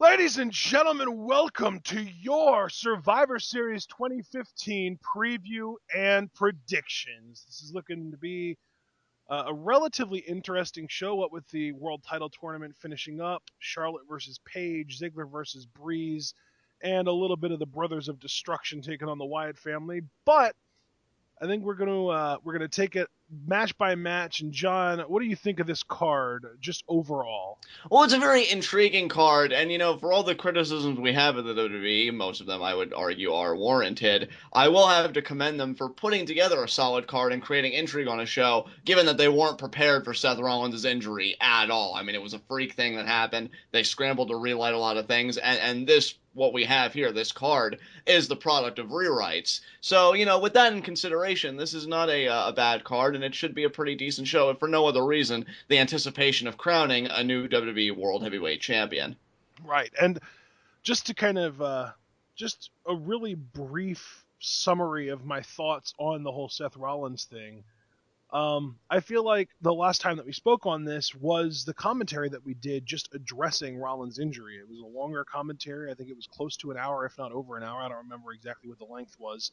Ladies and gentlemen, welcome to your Survivor Series 2015 preview and predictions. This is looking to be a relatively interesting show, what with the World Title Tournament finishing up, Charlotte versus Paige, Ziggler versus Breeze, and a little bit of the Brothers of Destruction taking on the Wyatt family. But I think we're gonna take it match by match. And John, what do you think of this card, just overall? Well, it's a very intriguing card, and for all the criticisms we have of the WWE, most of them I would argue are warranted. I will have to commend them for putting together a solid card and creating intrigue on a show, given that they weren't prepared for Seth Rollins' injury at all. I mean, it was a freak thing that happened. They scrambled to relight a lot of things, and this what we have here, this card, is the product of rewrites. So, with that in consideration, this is not a bad card, and it should be a pretty decent show, if for no other reason, the anticipation of crowning a new WWE World Heavyweight Champion. Right. And just to kind of just a really brief summary of my thoughts on the whole Seth Rollins thing. I feel like the last time that we spoke on this was the commentary that we did just addressing Rollins' injury. It was a longer commentary. I think it was close to an hour, if not over an hour. I don't remember exactly what the length was.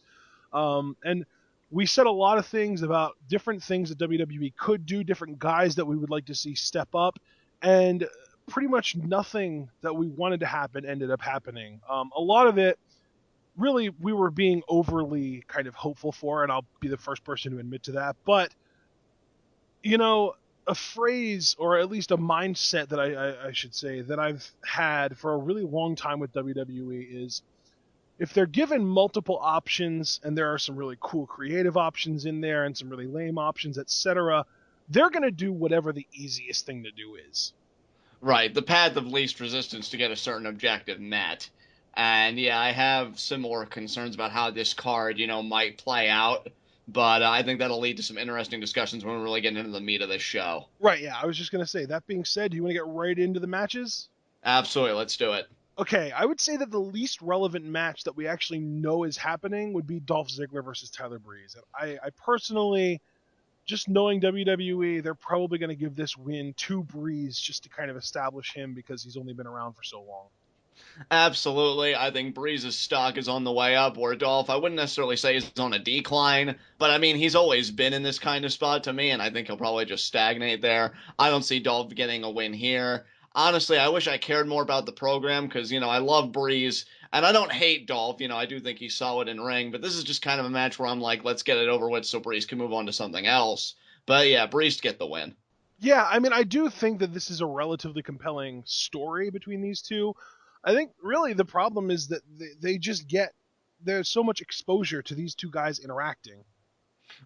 And we said a lot of things about different things that WWE could do, different guys that we would like to see step up, and pretty much nothing that we wanted to happen ended up happening. A lot of it, really, we were being overly kind of hopeful for, and I'll be the first person to admit to that. But, a phrase, or at least a mindset that I should say, that I've had for a really long time with WWE is, if they're given multiple options, and there are some really cool creative options in there and some really lame options, etc., they're going to do whatever the easiest thing to do is. Right, the path of least resistance to get a certain objective met. And yeah, I have similar concerns about how this card, might play out. But I think that'll lead to some interesting discussions when we really get into the meat of this show. Right, yeah, I was just going to say, that being said, do you want to get right into the matches? Absolutely, let's do it. Okay, I would say that the least relevant match that we actually know is happening would be Dolph Ziggler versus Tyler Breeze. And I personally, just knowing WWE, they're probably going to give this win to Breeze just to kind of establish him because he's only been around for so long. Absolutely. I think Breeze's stock is on the way up, where Dolph, I wouldn't necessarily say he's on a decline, but I mean, he's always been in this kind of spot to me, and I think he'll probably just stagnate there. I don't see Dolph getting a win here. Honestly, I wish I cared more about the program because, I love Breeze, and I don't hate Dolph. I do think he's solid in ring, but this is just kind of a match where I'm like, let's get it over with so Breeze can move on to something else. But yeah, Breeze get the win. Yeah, I mean, I do think that this is a relatively compelling story between these two. I think really the problem is that they just get there's so much exposure to these two guys interacting.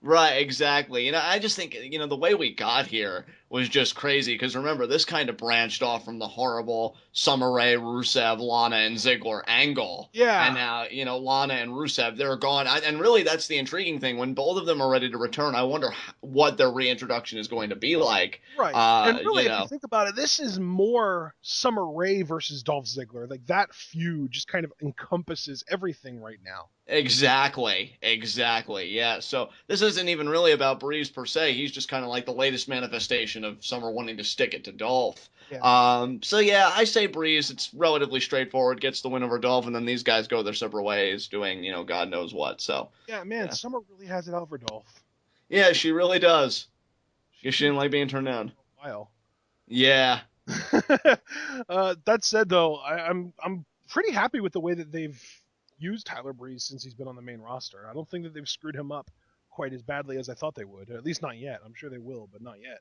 Right, exactly. I just think, the way we got here was just crazy because remember, this kind of branched off from the horrible Summer Rae, Rusev, Lana, and Ziggler angle. And Yeah, now, Lana and Rusev, they're gone. And really, that's the intriguing thing. When both of them are ready to return, I wonder what their reintroduction is going to be like. right. And really, if you think about it, this is more Summer Rae versus Dolph Ziggler. Like that feud just kind of encompasses everything right now. Exactly, exactly. Yeah. So this isn't even really about Breeze per se. He's just kind of like the latest manifestation of Summer wanting to stick it to Dolph. Yeah. So yeah, I say Breeze. It's relatively straightforward. Gets the win over Dolph, and then these guys go their separate ways, doing God knows what. So Yeah, man, yeah, Summer really has it out for Dolph. yeah, she really does. She's Guess she been didn't like being turned for down. a while. Yeah. That said, though, I'm pretty happy with the way that they've used Tyler Breeze since he's been on the main roster. I don't think that they've screwed him up quite as badly as I thought they would. At least not yet. I'm sure they will, but not yet.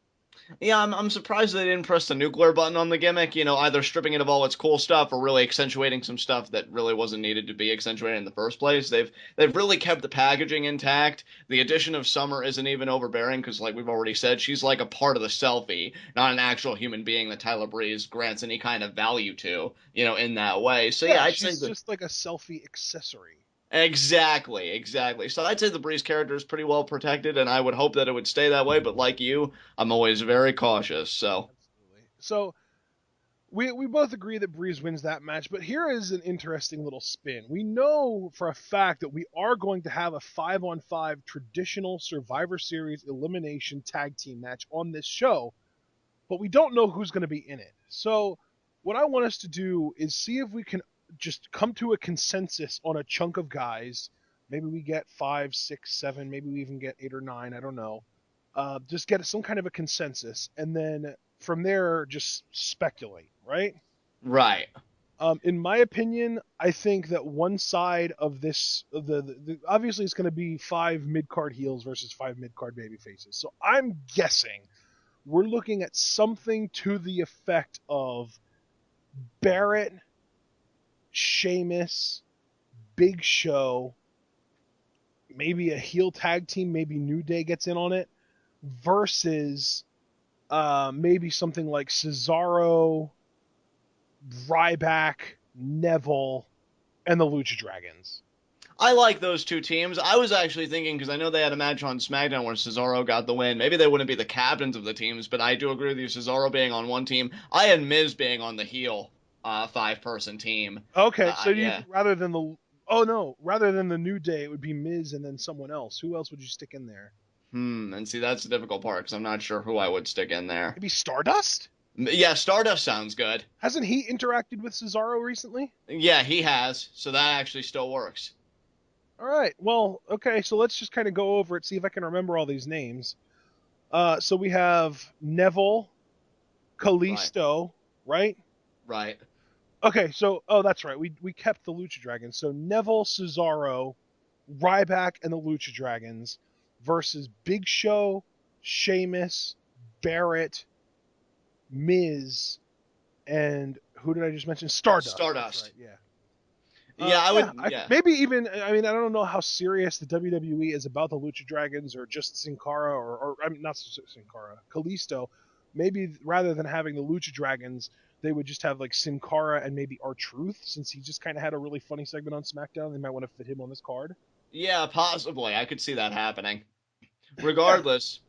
Yeah, I'm surprised they didn't press the nuclear button on the gimmick, either stripping it of all its cool stuff or really accentuating some stuff that really wasn't needed to be accentuated in the first place. They've really kept the packaging intact. The addition of Summer isn't even overbearing because, like we've already said, she's like a part of the selfie, not an actual human being that Tyler Breeze grants any kind of value to, in that way. So yeah, Yeah, I'd say she's that. just like a selfie accessory. Exactly, exactly. So I'd say the Breeze character is pretty well protected, and I would hope that it would stay that way. But like you, I'm always very cautious. So. Absolutely. So we both agree that Breeze wins that match, but here is an interesting little spin. We know for a fact that we are going to have a 5-on-5 traditional Survivor Series elimination tag team match on this show, but we don't know who's going to be in it. So what I want us to do is see if we can just come to a consensus on a chunk of guys. Maybe we get 5, 6, 7, maybe we even get 8 or 9. I don't know. Just get some kind of a consensus, and then from there, just speculate, right? Right. In my opinion, I think that one side of this, obviously, it's going to be 5 mid card heels versus 5 mid card baby faces. So I'm guessing we're looking at something to the effect of Barrett, Sheamus, Big Show, maybe a heel tag team, maybe New Day gets in on it, versus maybe something like Cesaro, Ryback, Neville, and the Lucha Dragons. I like those two teams. I was actually thinking, because I know they had a match on SmackDown where Cesaro got the win. Maybe they wouldn't be the captains of the teams, but I do agree with you. Cesaro being on one team. I had Miz being on the heel 5-person team. Okay, so do you Yeah. think rather than the oh no, rather than the New Day, it would be Miz and then someone else. Who else would you stick in there? And see, that's the difficult part because I'm not sure who I would stick in there. Maybe Stardust? Yeah, Stardust sounds good. Hasn't he interacted with Cesaro recently? Yeah, he has, so that actually still works. All right. Well, okay. So let's just kind of go over it, see if I can remember all these names. So we have Neville, Right, Kalisto, right? right. Okay. So that's right. We kept the Lucha Dragons. So Neville, Cesaro, Ryback, and the Lucha Dragons versus Big Show, Sheamus, Barrett, Miz, and who did I just mention? Stardust. That's right. Stardust. Yeah. Yeah, I Yeah, would. Yeah, maybe even. I mean, I don't know how serious the WWE is about the Lucha Dragons or just Sin Cara or I mean, not Sin Cara, Kalisto. Maybe rather than having the Lucha Dragons, they would just have like Sin Cara and maybe R-Truth, since he just kind of had a really funny segment on SmackDown. They might want to fit him on this card. yeah, possibly. I could see that happening. Yeah, Regardless,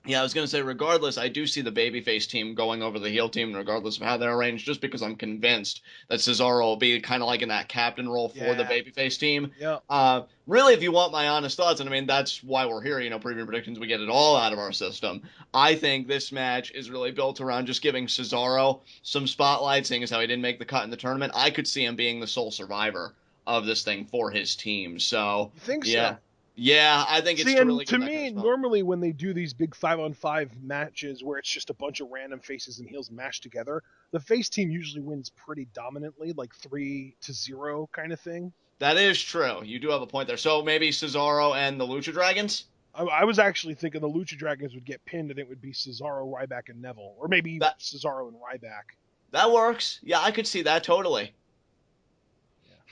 yeah, I was gonna say, regardless, I do see the babyface team going over the heel team, regardless of how they're arranged, just because I'm convinced that Cesaro will be kind of like in that captain role for the yeah, babyface team. yeah, Really, if you want my honest thoughts, and I mean that's why we're here, preview predictions, we get it all out of our system. I think this match is really built around just giving Cesaro some spotlight, seeing as how he didn't make the cut in the tournament. I could see him being the sole survivor of this thing for his team. So you think yeah, so? yeah, I think it's See, to and really to give that kind me, of spot. normally when they do these big 5-on-5 matches where it's just a bunch of random faces and heels mashed together, the face team usually wins pretty dominantly, like 3-0 kind of thing. That is true. You do have a point there. So maybe Cesaro and the Lucha Dragons. I was actually thinking the Lucha Dragons would get pinned and it would be Cesaro, Ryback, and Neville, or maybe That Cesaro and Ryback. that works. Yeah, I could see that totally.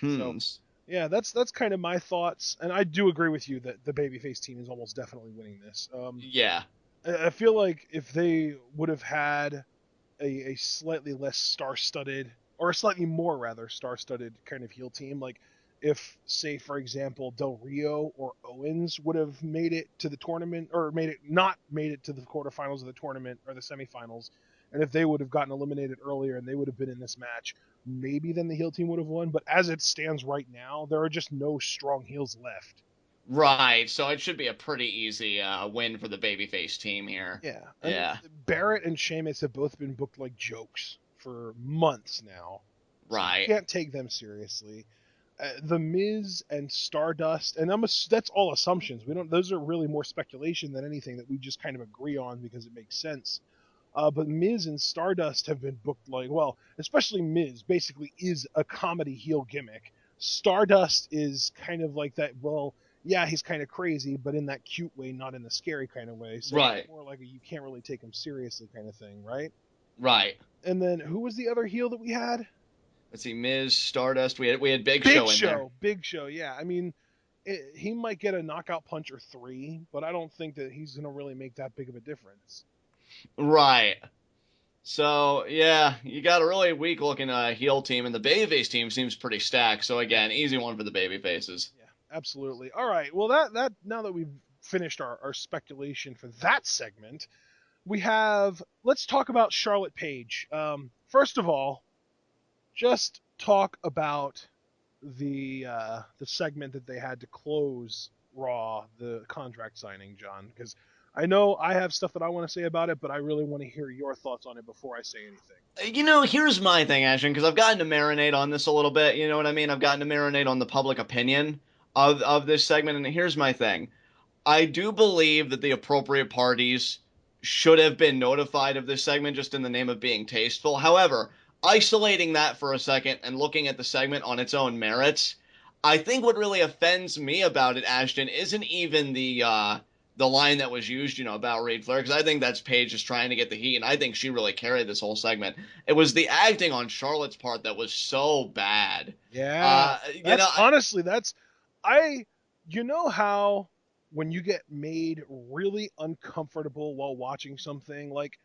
Yeah. So Hmm. yeah, that's kind of my thoughts, and I do agree with you that the babyface team is almost definitely winning this. Yeah. I feel like if they would have had a slightly less star-studded, or a slightly more rather star-studded kind of heel team. Like if, say, for example, Del Rio or Owens would have made it to the tournament, or made it to the quarterfinals of the tournament or the semifinals, and if they would have gotten eliminated earlier and they would have been in this match, maybe then the heel team would have won. But as it stands right now, there are just no strong heels left. Right. So it should be a pretty easy win for the babyface team here. Yeah, I mean Yeah. Barrett and Sheamus have both been booked like jokes for months now, so you Right. can't take them seriously. The Miz and Stardust, and that's all assumptions. We don't; those are really more speculation than anything that we just kind of agree on because it makes sense. But Miz and Stardust have been booked like, well, especially Miz basically is a comedy heel gimmick. Stardust is kind of like that. Well, yeah, he's kind of crazy, but in that cute way, not in the scary kind of way. So it's Right. more like a you can't really take him seriously kind of thing, right? Right. And then who was the other heel that we had? Let's see. Miz, Stardust. We had Big Big Show in there. Show. Big Show. Yeah, I mean, he might get a knockout punch or three, but I don't think that he's going to really make that big of a difference. Right. So yeah, you got a really weak looking heel team, and the babyface team seems pretty stacked. So Yeah, again, easy one for the babyfaces. yeah, absolutely. All right. Well, that now that we've finished our speculation for that segment, we have let's talk about Charlotte Page. First of all, just talk about the segment that they had to close Raw, the contract signing, John, because I know I have stuff that I want to say about it, but I really want to hear your thoughts on it before I say anything. Here's my thing, Ashton, because I've gotten to marinate on this a little bit. You know what I mean? I've gotten to marinate on the public opinion of this segment, and here's my thing. I do believe that the appropriate parties should have been notified of this segment just in the name of being tasteful. However, isolating that for a second and looking at the segment on its own merits, I think what really offends me about it, Ashton, isn't even the line that was used, about Reid Flair, because I think that's Paige just trying to get the heat, and I think she really carried this whole segment. It was the acting on Charlotte's part that was so bad. Yeah, Uh, you that's know, honestly that's I you know how when you get made really uncomfortable while watching something like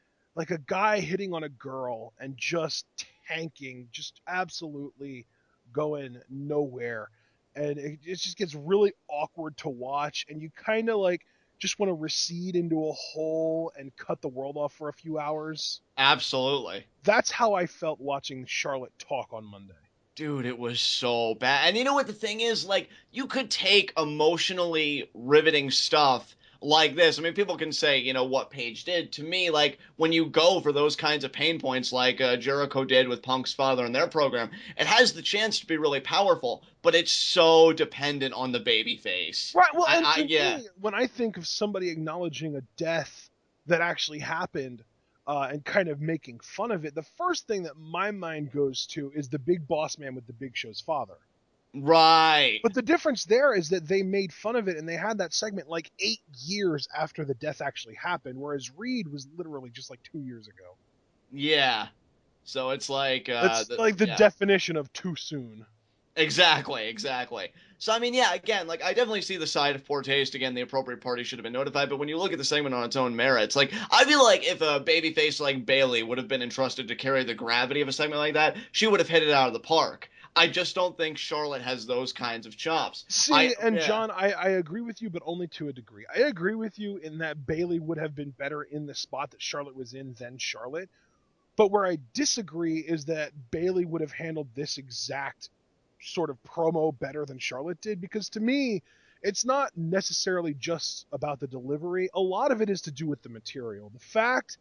a guy hitting on a girl and just tanking, just absolutely going nowhere, and it just gets really awkward to watch, and you kind of like just want to recede into a hole and cut the world off for a few hours. absolutely. That's how I felt watching Charlotte talk on Monday. Dude, it was so bad. And you know what the thing is? Like, you could take emotionally riveting stuff like this. I mean, people can say, what Paige did. To me, like, when you go for those kinds of pain points, like Jericho did with Punk's father in their program, it has the chance to be really powerful, but it's so dependent on the baby face. Right. Well, and to Yeah, me, when I think of somebody acknowledging a death that actually happened and kind of making fun of it, the first thing that my mind goes to is the big boss man with the Big Show's father. right. But the difference there is that they made fun of it and they had that segment like 8 years after the death actually happened, whereas Reed was literally just like 2 years ago. Yeah. So it's like, That's like the yeah. definition of too soon. Exactly, exactly. So I mean, yeah, again, like I definitely see the side of poor taste. Again, the appropriate party should have been notified. But when you look at the segment on its own merits, like I feel like if a babyface like Bailey would have been entrusted to carry the gravity of a segment like that, she would have hit it out of the park. I just don't think Charlotte has those kinds of chops. See, and Yeah, John, I agree with you, but only to a degree. I agree with you in that Bailey would have been better in the spot that Charlotte was in than Charlotte. But where I disagree is that Bailey would have handled this exact sort of promo better than Charlotte did, because to me, it's not necessarily just about the delivery. A lot of it is to do with the material. The fact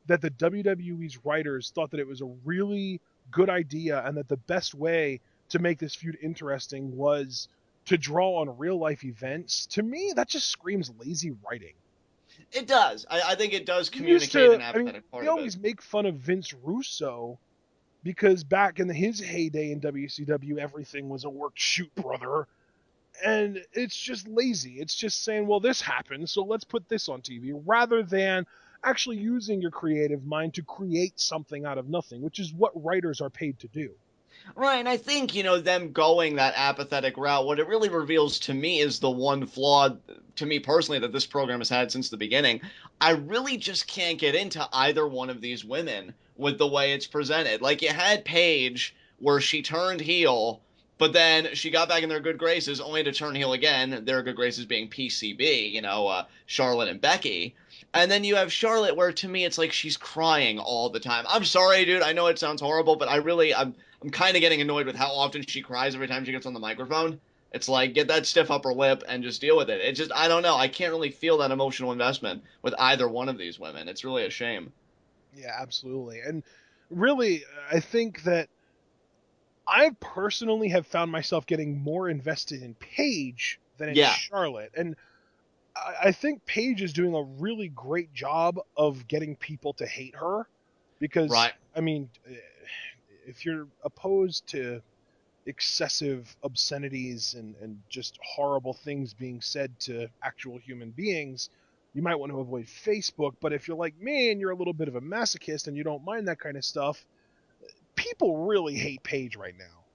that the WWE's writers thought that it was a really good idea and that the best way to make this feud interesting was to draw on real life events, to me, that just screams lazy writing. it does. I think it does We used communicate an to, I mean, apathetic we part of it. always make fun of Vince Russo because back in his heyday in WCW, everything was a work shoot, brother. And it's just lazy. It's just saying, well, this happened, so let's put this on TV, rather than actually using your creative mind to create something out of nothing, which is what writers are paid to do. Right, and I think, them going that apathetic route, what it really reveals to me is the one flaw, to me personally, that this program has had since the beginning. I really just can't get into either one of these women with the way it's presented. Like, you had Paige, where she turned heel, but then she got back in their good graces, only to turn heel again, their good graces being PCB, Charlotte and Becky. And then you have Charlotte, where to me it's like she's crying all the time. I'm sorry, dude. I know it sounds horrible, but I'm kind of getting annoyed with how often she cries every time she gets on the microphone. It's like, get that stiff upper lip and just deal with it. It just, I don't know. I can't really feel that emotional investment with either one of these women. It's really a shame. Yeah, absolutely. And really, I think that I personally have found myself getting more invested in Paige than in Yeah, Charlotte. And I think Paige is doing a really great job of getting people to hate her because, right. I mean, if you're opposed to excessive obscenities and just horrible things being said to actual human beings, you might want to avoid Facebook. But if you're like me and you're a little bit of a masochist and you don't mind that kind of stuff, people really hate Paige right now.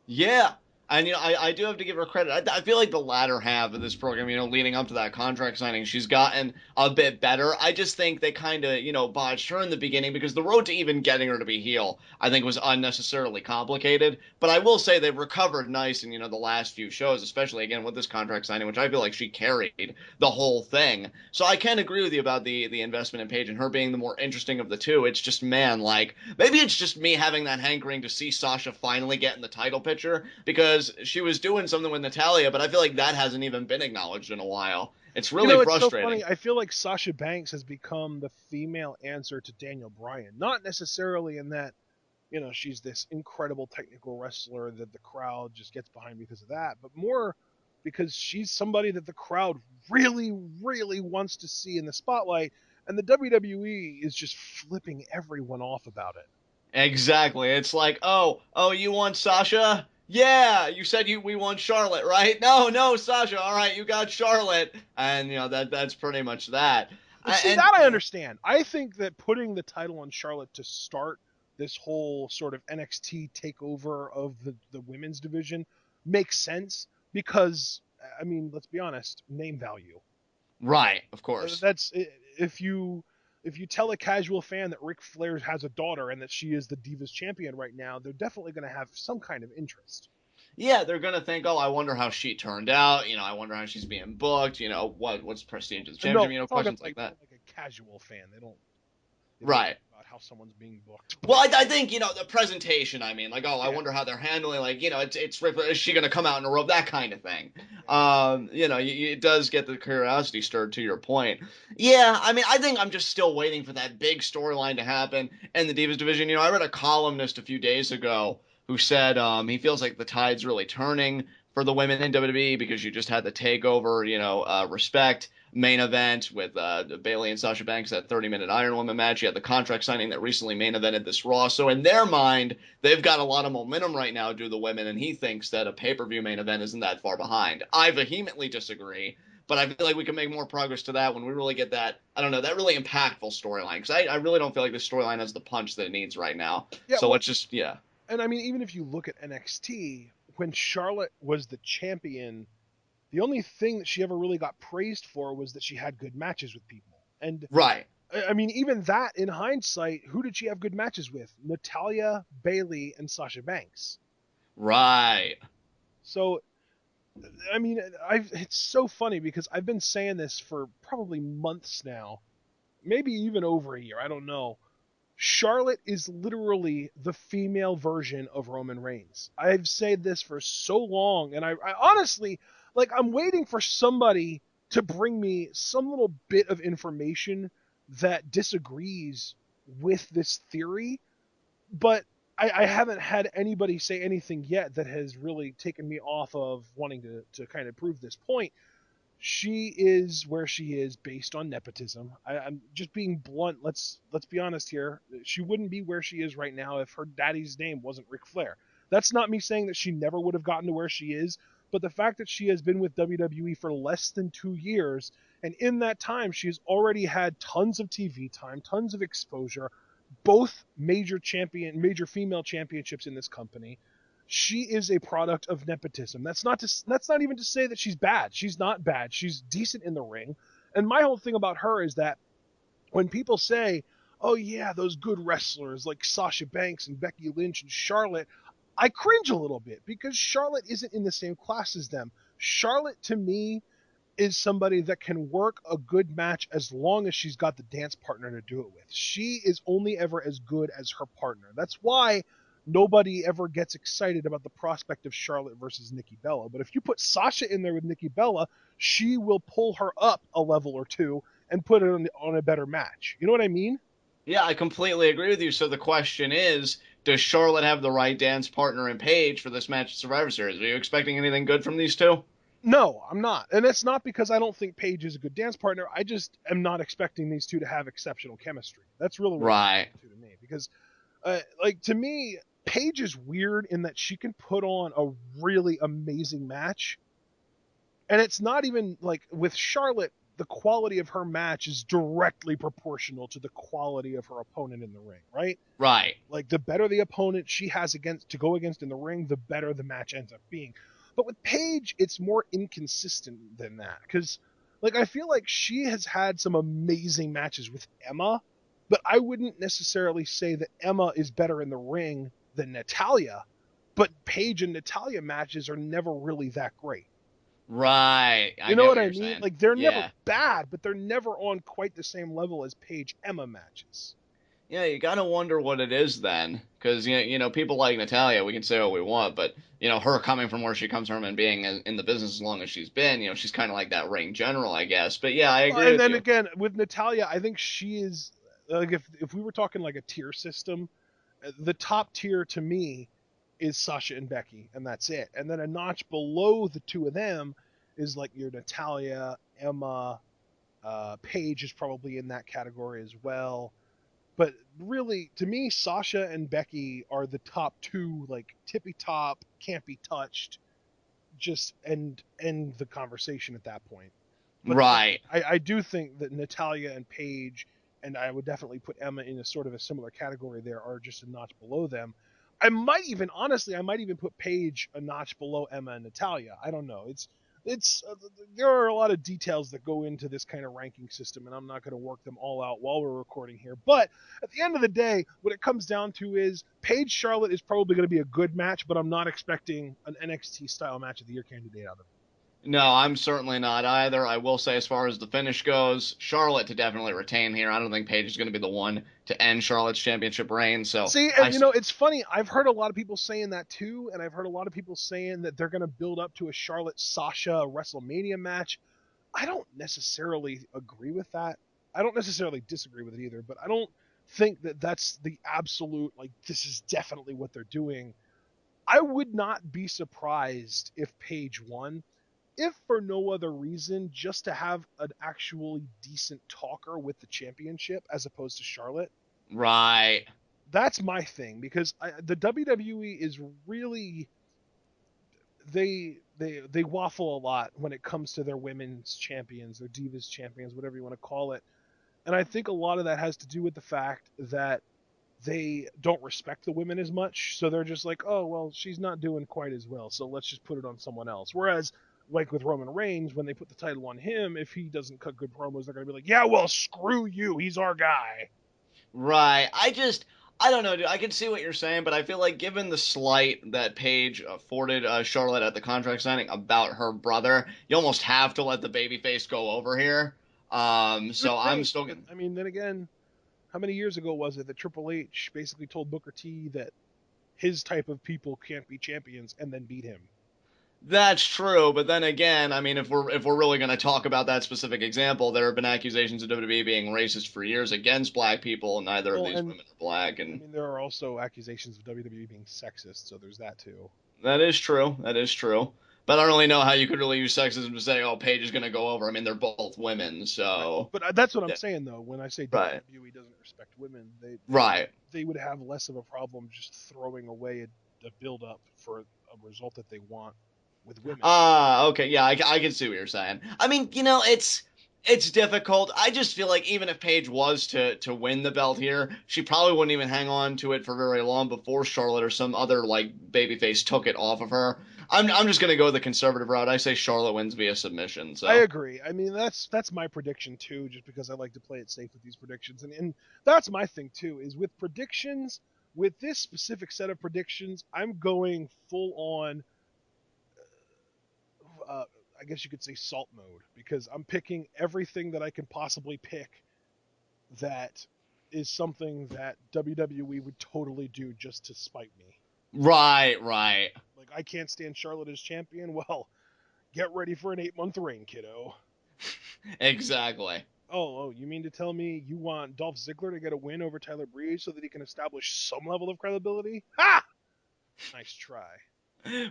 Yeah. And, I do have to give her credit. I feel like the latter half of this program, leading up to that contract signing, she's gotten a bit better. I just think they kind of, botched her in the beginning because the road to even getting her to be heel, I think, was unnecessarily complicated. But I will say they've recovered nice in, the last few shows, especially, again, with this contract signing, which I feel like she carried the whole thing. So I can agree with you about the investment in Paige and her being the more interesting of the two. It's just, man, like, maybe it's just me having that hankering to see Sasha finally get in the title picture because because she was doing something with Natalia, but I feel like that hasn't even been acknowledged in a while. It's You really know, it's so frustrating. funny. I feel like Sasha Banks has become the female answer to Daniel Bryan. Not necessarily in that, she's this incredible technical wrestler that the crowd just gets behind because of that, but more because she's somebody that the crowd really, really wants to see in the spotlight, and the WWE is just flipping everyone off about it. Exactly. It's like, oh, you want Sasha? Yeah, you said we want Charlotte, right? No, no, Sasha. All right, you got Charlotte, and that's pretty much that. But see, And that I understand. I think that putting the title on Charlotte to start this whole sort of NXT takeover of the women's division makes sense because, I mean, let's be honest, name value. right, of course. That's if you tell a casual fan that Ric Flair has a daughter and that she is the Divas champion right now, they're definitely going to have some kind of interest. Yeah, they're gonna think, oh, I wonder how she turned out. I wonder how she's being booked. What's prestige of the And no, championship? I'm talking Questions like like that. a casual fan. They don't Right. care about how someone's being booked. Well, I think the presentation. I mean, like, oh, I Yeah, wonder how they're handling. Like, it's is she gonna come out in a robe? That kind of thing. yeah. It does get the curiosity stirred. To your point, yeah. I mean, I think I'm just still waiting for that big storyline to happen in the Divas division. I read a columnist a few days ago who said he feels like the tide's really turning for the women in WWE because you just had the takeover. Respect main event with Bayley and Sasha Banks, that 30-minute Iron Woman match. You had the contract signing that recently main evented this Raw. So in their mind, they've got a lot of momentum right now due to the women, and he thinks that a pay-per-view main event isn't that far behind. I vehemently disagree, but I feel like we can make more progress to that when we really get that, I don't know, that really impactful storyline. Because I really don't feel like this storyline has the punch that it needs right now. Yeah, So well, let's just, yeah. and I mean, even if you look at NXT, when Charlotte was the champion, the only thing that she ever really got praised for was that she had good matches with people. And Right. I mean, even that in hindsight, who did she have good matches with? Natalia, Bayley, and Sasha Banks. Right. So, I mean, it's so funny because I've been saying this for probably months now, maybe even over a year. I don't know. Charlotte is literally the female version of Roman Reigns. I've said this for so long, and I honestly, like, I'm waiting for somebody to bring me some little bit of information that disagrees with this theory, but I haven't had anybody say anything yet that has really taken me off of wanting to kind of prove this point. She is where she is based on nepotism. I'm just being blunt. Let's be honest here. She wouldn't be where she is right now if her daddy's name wasn't Ric Flair. That's not me saying that she never would have gotten to where she is, but the fact that she has been with WWE for less than 2 years, and in that time she has already had tons of TV time, tons of exposure, both major female championships in this company. She is a product of nepotism. That's not even to say that she's bad. She's not bad. She's decent in the ring. And my whole thing about her is that when people say, "Oh yeah, those good wrestlers like Sasha Banks and Becky Lynch and Charlotte," I cringe a little bit because Charlotte isn't in the same class as them. Charlotte to me is somebody that can work a good match as long as she's got the dance partner to do it with. She is only ever as good as her partner. That's why nobody ever gets excited about the prospect of Charlotte versus Nikki Bella. But if you put Sasha in there with Nikki Bella, she will pull her up a level or two and put it on a better match. You know what I mean? Yeah, I completely agree with you. So the question is, does Charlotte have the right dance partner in Paige for this match at Survivor Series? Are you expecting anything good from these two? No, I'm not. And it's not because I don't think Paige is a good dance partner. I just am not expecting these two to have exceptional chemistry. That's really what it comes Right. down to me. Because, like, to me, Paige is weird in that she can put on a really amazing match. And it's not even like with Charlotte, the quality of her match is directly proportional to the quality of her opponent in the ring, right? Right. Like the better the opponent she has against to go against in the ring, the better the match ends up being. But with Paige, it's more inconsistent than that because, like, I feel like she has had some amazing matches with Emma, but I wouldn't necessarily say that Emma is better in the ring than Natalia. But Paige and Natalia matches are never really that great. Right. I You know get what what I you're mean? saying. Like they're never Yeah. bad, but they're never on quite the same level as Paige Emma matches. Yeah, you gotta wonder what it is then, because people like Natalia, we can say what we want, but her coming from where she comes from and being in the business as long as she's been, she's kind of like that ring general, I guess. But yeah, I Well, agree and with then you. again with Natalia, I think she is like if we were talking like a tier system, the top tier to me is Sasha and Becky, and that's it. And then a notch below the two of them is like your Natalia, Emma, Paige is probably in that category as well. But really, to me, Sasha and Becky are the top two, like tippy top, can't be touched. Just end the conversation at that point. But Right. I do think that Natalia and Paige, and I would definitely put Emma in a sort of a similar category there, are just a notch below them. I might even put Paige a notch below Emma and Natalia. I don't know. It's there are a lot of details that go into this kind of ranking system, and I'm not going to work them all out while we're recording here. But at the end of the day, what it comes down to is Paige Charlotte is probably going to be a good match, but I'm not expecting an NXT style match of the year candidate out of it. No, I'm certainly not either. I will say, as far as the finish goes, Charlotte to definitely retain here. I don't think Paige is going to be the one to end Charlotte's championship reign. So See, I, and it's funny. I've heard a lot of people saying that too, and I've heard a lot of people saying that they're going to build up to a Charlotte Sasha WrestleMania match. I don't necessarily agree with that. I don't necessarily disagree with it either, but I don't think that that's the absolute, like, this is definitely what they're doing. I would not be surprised if Paige won, if for no other reason, just to have an actually decent talker with the championship as opposed to Charlotte. right. That's my thing because the WWE is really they waffle a lot when it comes to their women's champions, their divas champions, whatever you want to call it. And I think a lot of that has to do with the fact that they don't respect the women as much. So they're just like, oh, well, she's not doing quite as well. So let's just put it on someone else. Whereas, like with Roman Reigns, when they put the title on him, if he doesn't cut good promos, they're going to be like, yeah, well, screw you. He's our guy. Right. I don't know, dude. I can see what you're saying, but I feel like given the slight that Paige afforded Charlotte at the contract signing about her brother, you almost have to let the babyface go over here. You would So I'm think. still But, gonna. I mean, then again, how many years ago was it that Triple H basically told Booker T that his type of people can't be champions and then beat him? That's true, but then again, I mean, if we're really going to talk about that specific example, there have been accusations of WWE being racist for years against black people, and neither of Well, these and women are black, I and mean, there are also accusations of WWE being sexist, so there's that too. that is true. That is true. But I don't really know how you could really use sexism to say, "Oh, Paige is going to go over." I mean, they're both women, Right. so But that's what I'm yeah, saying though. When I say right, WWE doesn't respect women, right. they would have less of a problem just throwing away a build up for a result that they want with women. Ah, okay, yeah, I can see what you're saying. I mean, it's difficult. I just feel like even if Paige was to win the belt here, she probably wouldn't even hang on to it for very long before Charlotte or some other like babyface took it off of her. I'm just gonna go the conservative route. I say Charlotte wins via submission. I So agree. I mean, that's my prediction too, just because I like to play it safe with these predictions, and that's my thing too. Is with predictions, with this specific set of predictions, I'm going full on. Uh, I guess you could say salt mode because I'm picking everything that I can possibly pick that is something that WWE would totally do just to spite me. right, right, Like I can't stand Charlotte as champion. Well, get ready for an 8-month reign, kiddo. exactly. Oh, you mean to tell me you want Dolph Ziggler to get a win over Tyler Breeze so that he can establish some level of credibility? Ha! Nice try.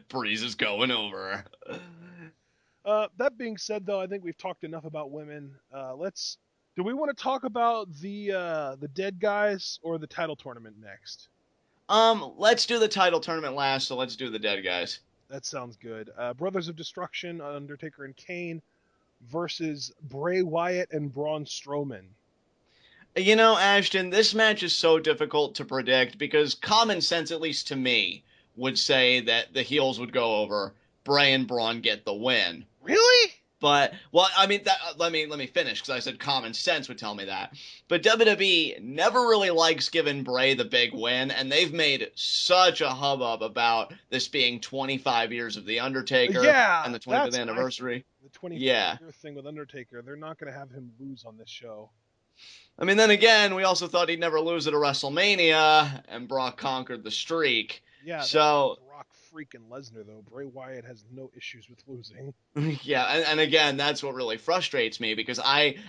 Breeze is going over. That being said, though, I think we've talked enough about women. Let's. Do we want to talk about the dead guys or the title tournament next? Let's do the title tournament last. So let's do the dead guys. That sounds good. Brothers of Destruction, Undertaker and Kane versus Bray Wyatt and Braun Strowman. Ashton, this match is so difficult to predict because common sense, at least to me, would say that the heels would go over, Bray and Braun get the win. Really? But well, I mean, let me finish because I said common sense would tell me that. But WWE never really likes giving Bray the big win, and they've made such a hubbub about this being 25 years of the Undertaker and Yeah, the 25th that's my thing. anniversary. The 25 Yeah, year thing with Undertaker, they're not going to have him lose on this show. I mean, then again, we also thought he'd never lose at a WrestleMania, and Brock conquered the streak. Yeah, that's So Brock freaking Lesnar though. Bray Wyatt has no issues with losing. yeah, and again, that's what really frustrates me because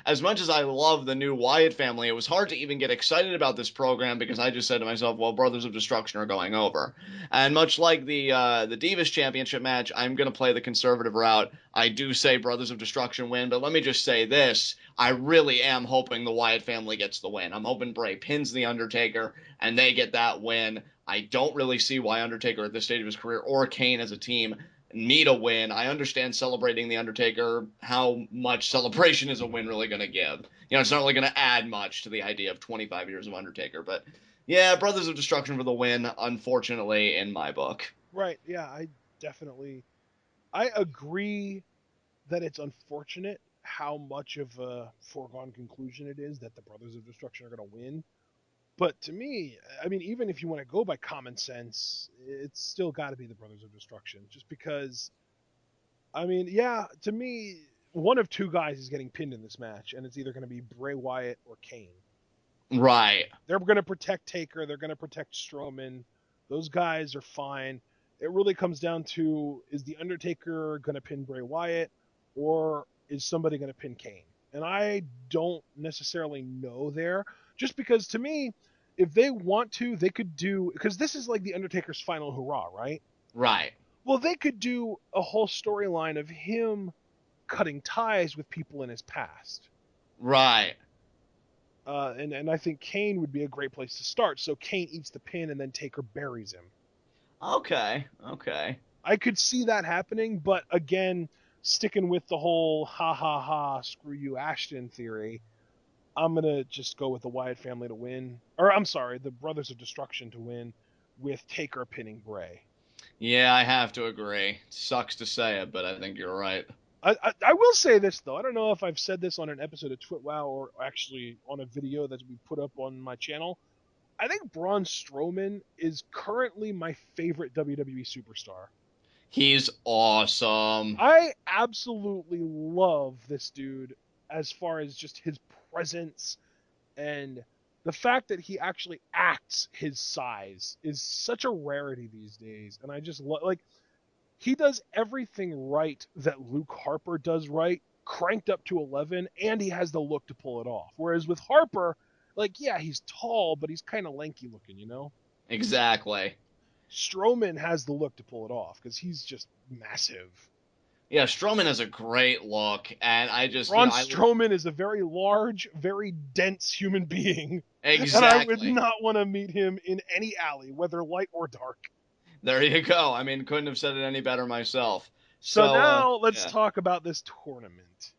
as much as I love the new Wyatt family, it was hard to even get excited about this program because I just said to myself, well, Brothers of Destruction are going over. And much like the Divas Championship match, I'm going to play the conservative route. I do say Brothers of Destruction win, but let me just say this. I really am hoping the Wyatt family gets the win. I'm hoping Bray pins The Undertaker and they get that win. I don't really see why Undertaker at this stage of his career or Kane as a team need a win. I understand celebrating the Undertaker. How much celebration is a win really going to give? You know, it's not really going to add much to the idea of 25 years of Undertaker. But yeah, Brothers of Destruction for the win, unfortunately, in my book. Right. Yeah, I agree that it's unfortunate how much of a foregone conclusion it is that the Brothers of Destruction are going to win. But to me, I mean, even if you want to go by common sense, it's still got to be the Brothers of Destruction. Just because, I mean, yeah, to me, one of two guys is getting pinned in this match, and it's either going to be Bray Wyatt or Kane. Right. They're going to protect Taker. They're going to protect Strowman. Those guys are fine. It really comes down to, is the Undertaker going to pin Bray Wyatt, or is somebody going to pin Kane? And I don't necessarily know there, just because to me, if they want to, they could do, because this is like the Undertaker's final hurrah, right? Right. Well, they could do a whole storyline of him cutting ties with people in his past. Right. And I think Kane would be a great place to start. So Kane eats the pin and then Taker buries him. Okay. Okay. I could see that happening, but again, sticking with the whole ha ha ha screw you Ashton theory, I'm gonna just go with the Wyatt family to win, or I'm sorry, the Brothers of Destruction to win, with Taker pinning Bray. Yeah, I have to agree. Sucks to say it, but I think you're right. I will say this though. I don't know if I've said this on an episode of TwitWow or actually on a video that we put up on my channel. I think Braun Strowman is currently my favorite WWE superstar. He's awesome. I absolutely love this dude as far as just his presence and the fact that he actually acts his size is such a rarity these days. And I just like he does everything right that Luke Harper does right, cranked up to 11, and he has the look to pull it off. Whereas with Harper, like, yeah, he's tall, but he's kind of lanky looking, you know? Exactly. Strowman has the look to pull it off because he's just massive. Yeah, Strowman has a great look, and I just, Braun I Strowman is a very large, very dense human being, and I would exactly. not want to meet him in any alley, whether light or dark. There you go. I mean, couldn't have said it any better myself. So So, now let's yeah. talk about this tournament.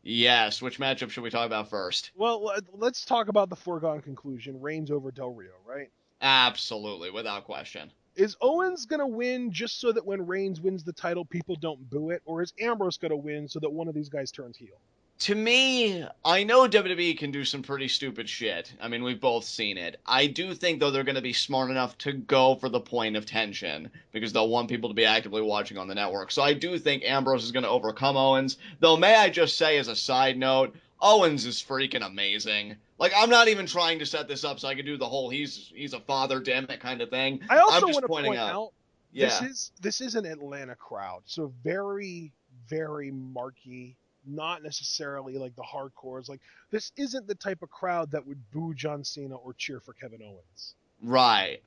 Yes, which matchup should we talk about first? Well, let's talk about the foregone conclusion: Reigns over Del Rio, right? Absolutely, without question. Is Owens gonna win just so that when Reigns wins the title, people don't boo it, or is Ambrose gonna win so that one of these guys turns heel? To me, I know WWE can do some pretty stupid shit. I mean, we've both seen it. I do think, though, they're going to be smart enough to go for the point of tension because they'll want people to be actively watching on the network. So I do think Ambrose is going to overcome Owens. Though, may I just say, as a side note, Owens is freaking amazing. Like, I'm not even trying to set this up so I can do the whole he's a father, damn it kind of thing. I I'm also want just to pointing point out. out Yeah, this is an Atlanta crowd, so very marquee. Not necessarily like the hardcores. Like this isn't the type of crowd that would boo John Cena or cheer for Kevin Owens. right.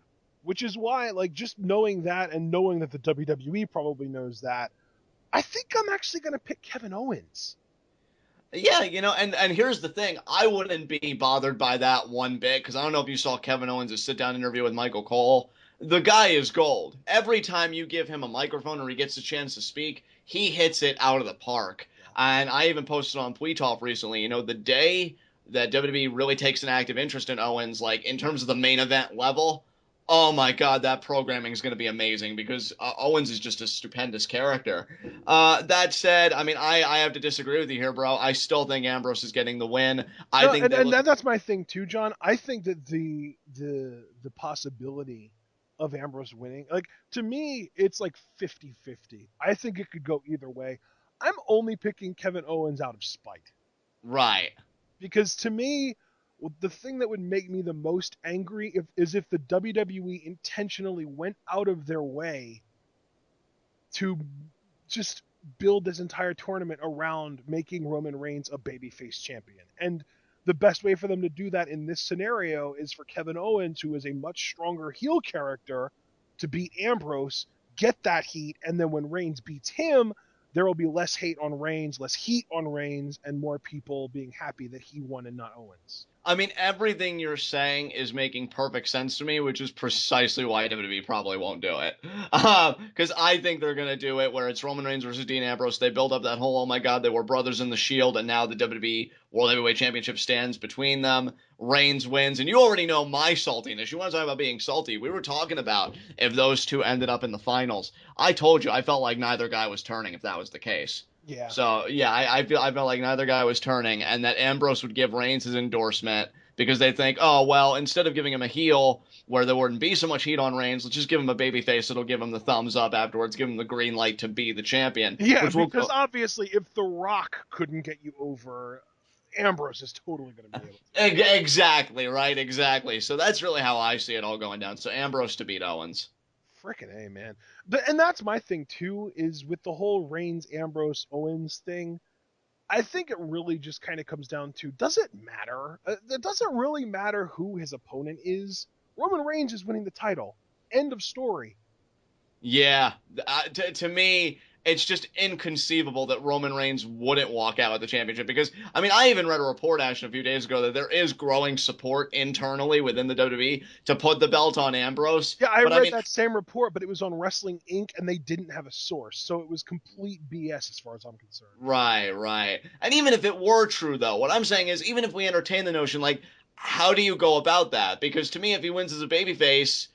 Which is why, like, just knowing that and knowing that the WWE probably knows that, I think I'm actually going to pick Kevin Owens. Yeah, and here's the thing. I wouldn't be bothered by that one bit because I don't know if you saw Kevin Owens' sit down interview with Michael Cole. The guy is gold. Every time you give him a microphone or he gets a chance to speak, he hits it out of the park. Yeah. And I even posted on Pweetop recently, the day that WWE really takes an active interest in Owens, like in terms of the main event level, oh my God, that programming is going to be amazing because Owens is just a stupendous character. That said, I mean, I have to disagree with you here, bro. I still think Ambrose is getting the win. I No, think they look. that's my thing too, John. I think that the possibility of Ambrose winning, like to me, it's like 50-50. I think it could go either way. I'm only picking Kevin Owens out of spite Right. Because to me, the thing that would make me the most angry is if the WWE intentionally went out of their way to just build this entire tournament around making Roman Reigns a babyface champion. And the best way for them to do that in this scenario is for Kevin Owens, who is a much stronger heel character, to beat Ambrose, get that heat, and then when Reigns beats him, there will be less hate on Reigns, less heat on Reigns, and more people being happy that he won and not Owens. I mean, everything you're saying is making perfect sense to me, which is precisely why WWE probably won't do it. Because I think they're going to do it where it's Roman Reigns versus Dean Ambrose. They build up that whole, oh my God, they were brothers in the Shield, and now the WWE World Heavyweight Championship stands between them. Reigns wins, and you already know my saltiness. You want to talk about being salty? We were talking about if those two ended up in the finals. I told you I felt like neither guy was turning if that was the case. Yeah. So yeah, I felt like neither guy was turning, and that Ambrose would give Reigns his endorsement because they think, oh well, instead of giving him a heel where there wouldn't be so much heat on Reigns, let's just give him a babyface. It'll give him the thumbs up afterwards, give him the green light to be the champion. Yeah, Which will because obviously, if The Rock couldn't get you over, Ambrose is totally going to be able to. Exactly right, exactly. So that's really how I see it all going down. So Ambrose to beat Owens. Frickin' A, man. And that's my thing, too, is with the whole Reigns, Ambrose, Owens thing. I think it really just kind of comes down to, does it matter? It doesn't really matter who his opponent is. Roman Reigns is winning the title. End of story. Yeah, to me, it's just inconceivable that Roman Reigns wouldn't walk out with the championship because, I mean, I even read a report, Ashton, a few days ago that there is growing support internally within the WWE to put the belt on Ambrose. Yeah, I But I read mean, that same report, but it was on Wrestling Inc., and they didn't have a source, so it was complete BS as far as I'm concerned. right, right. And even if it were true, though, what I'm saying is, even if we entertain the notion, like, how do you go about that? Because to me, if he wins as a babyface,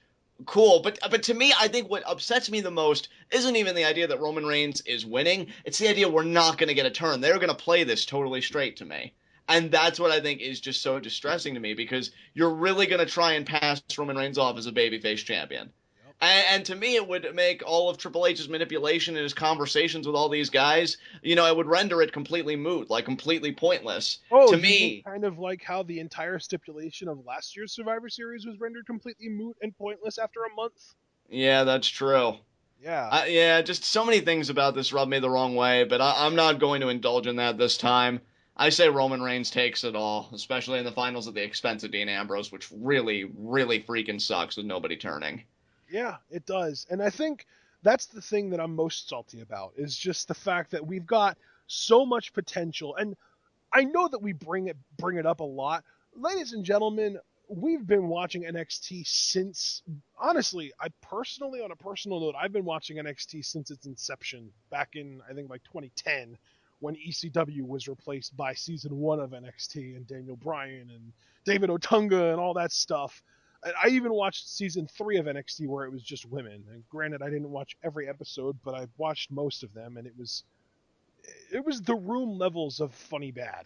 cool. But to me, I think what upsets me the most isn't even the idea that Roman Reigns is winning. It's the idea we're not going to get a turn. They're going to play this totally straight to me. And that's what I think is just so distressing to me because you're really going to try and pass Roman Reigns off as a babyface champion. Yep. And to me, it would make all of Triple H's manipulation and his conversations with all these guys, it would render it completely moot, like completely pointless. Oh, To you mean me, kind of like how the entire stipulation of last year's Survivor Series was rendered completely moot and pointless after a month? yeah, that's true. Yeah. Yeah, just so many things about this rub me the wrong way, but I'm not going to indulge in that this time. I say Roman Reigns takes it all, especially in the finals at the expense of Dean Ambrose, which really, really freaking sucks with nobody turning. Yeah, it does. And I think that's the thing that I'm most salty about is just the fact that we've got so much potential. And I know that we bring it up a lot. Ladies and gentlemen, we've been watching NXT since honestly, I personally on a personal note, I've been watching NXT since its inception back in I think like 2010 when ECW was replaced by season 1 of NXT and Daniel Bryan and David Otunga and all that stuff. I even watched season 3 of NXT where it was just women. And granted, I didn't watch every episode, but I watched most of them, and it was the room levels of funny bad.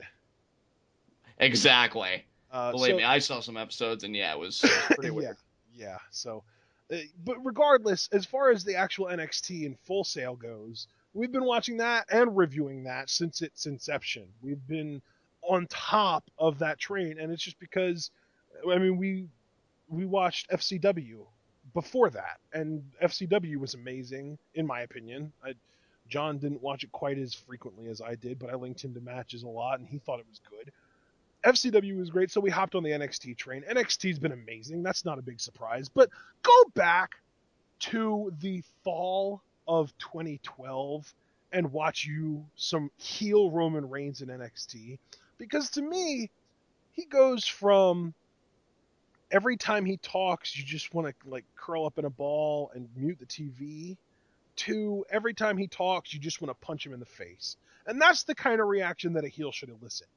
Exactly. Believe So me, I saw some episodes, and yeah, it was pretty yeah, weird. yeah. So, but regardless, as far as the actual NXT and Full Sail goes, we've been watching that and reviewing that since its inception. We've been on top of that train, and it's just because, I mean, we watched FCW before that, and FCW was amazing in my opinion. John didn't watch it quite as frequently as I did, but I linked him to matches a lot, and he thought it was good. FCW was great, so we hopped on the NXT train. NXT's been amazing. That's not a big surprise. But go back to the fall of 2012 and watch you some heel Roman Reigns in NXT. Because to me, he goes from every time he talks, you just want to like curl up in a ball and mute the TV to every time he talks, you just want to punch him in the face. And that's the kind of reaction that a heel should elicit.